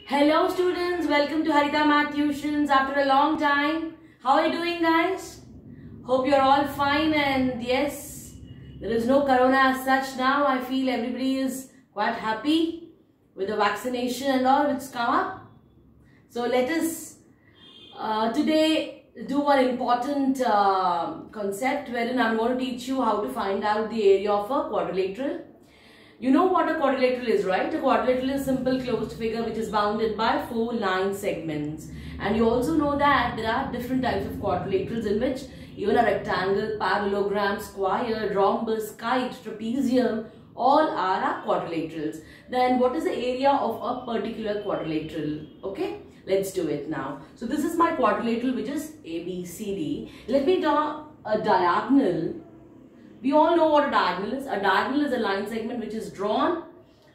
Hello students, welcome to Harita Math Tuitions after a long time. How are you doing guys? Hope you're all fine and yes, there is no corona as such now. I feel everybody is quite happy with the vaccination and all which come up. So let us today do one important concept wherein I'm going to teach you how to find out the area of a quadrilateral. You know what a quadrilateral is, right? A quadrilateral is a simple closed figure which is bounded by 4 line segments. And you also know that there are different types of quadrilaterals in which even a rectangle, parallelogram, square, rhombus, kite, trapezium, all are quadrilaterals. Then what is the area of a particular quadrilateral? Okay, let's do it now. So this is my quadrilateral which is ABCD. Let me draw a diagonal. We all know what a diagonal is. A diagonal is a line segment which is drawn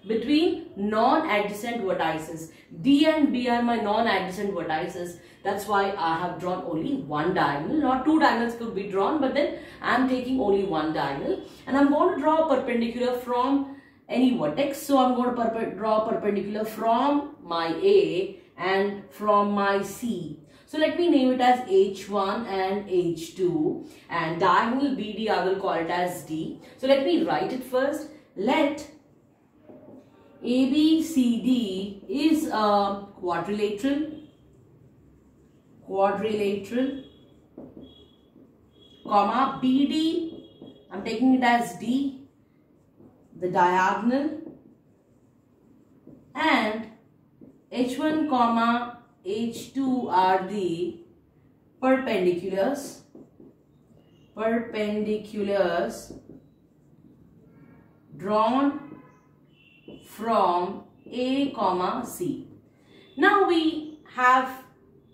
between non-adjacent vertices. D and B are my non-adjacent vertices. That's why I have drawn only one diagonal. Not two diagonals could be drawn, but then I am taking only one diagonal. And I'm going to draw a perpendicular from any vertex. So I'm going to draw a perpendicular from my A and from my C. So let me name it as H1 and H2, and diagonal BD I will call it as D. So let me write it first. Let ABCD is a quadrilateral, comma BD, I'm taking it as D, the diagonal, and H1 comma H2 are the perpendiculars drawn from A comma C. Now we have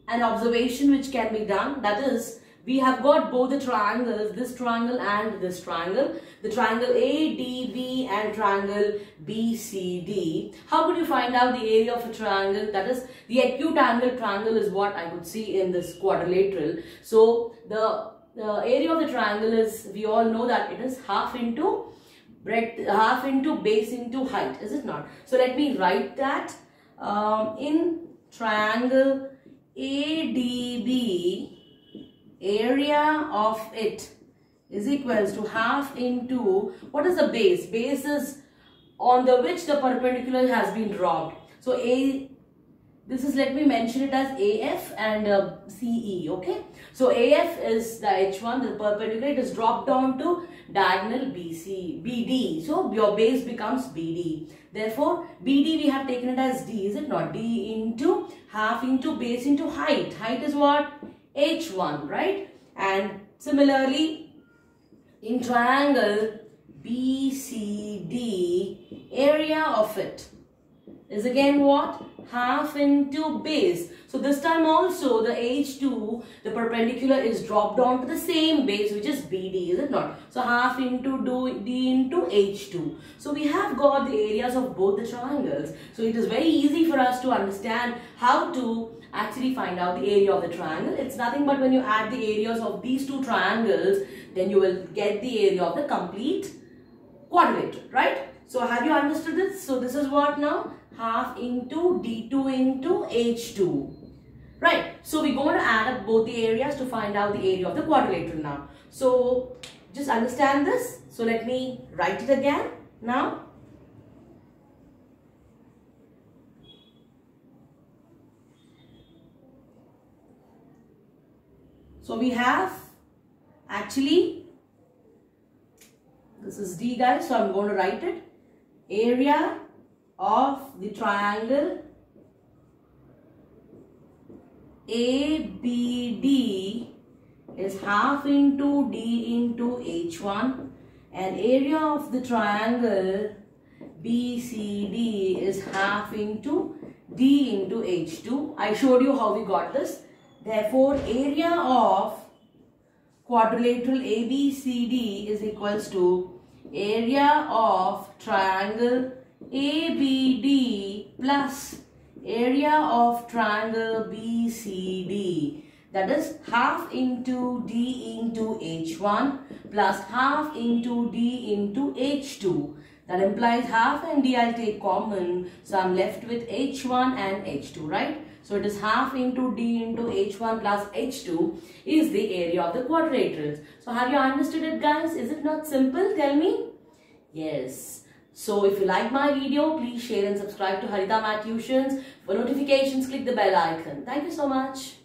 an observation which can be done, that is, we have got both the triangles, this triangle and this triangle, the triangle ADB and triangle BCD. How could you find out the area of a triangle? That is, the acute angle triangle is what I could see in this quadrilateral. So the area of the triangle is, we all know that it is half into breadth, half into base into height, is it not? So let me write that in triangle ADB, area of it is equals to half into, what is the base? Base is on the which the perpendicular has been dropped. So this is, let me mention it as AF and CE, okay? So AF is the H1, the perpendicular, it is dropped down to diagonal BD. So your base becomes BD. Therefore, BD we have taken it as D, is it not? D into half into base into height. Height is what? H1, right? And similarly, in triangle BCD, area of it is again what? Half into base. So this time also the H2, the perpendicular is dropped down to the same base which is BD, is it not? So half into D into H2. So we have got the areas of both the triangles. So it is very easy for us to understand how to actually find out the area of the triangle. It's nothing but when you add the areas of these two triangles, then you will get the area of the complete quadrilateral, right? So have you understood this? So this is what now? Half into D2 into H2. Right. So we're going to add up both the areas to find out the area of the quadrilateral now. So just understand this. So let me write it again now. So we have actually, this is D guys, so I'm going to write it. Area of the triangle ABD is half into D into H1 and area of the triangle BCD is half into D into H2. I showed you how we got this. Therefore, area of quadrilateral ABCD is equals to area of triangle ABD plus area of triangle BCD, that is half into D into H1 plus half into D into H2. That implies half, and d I'll take common. So I'm left with h1 and h2, right? So it is half into d into h1 plus h2 is the area of the quadrilaterals. So have you understood it, guys? Is it not simple? Tell me. Yes. So if you like my video, please share and subscribe to Haritha Math Tuitions. For notifications, click the bell icon. Thank you so much.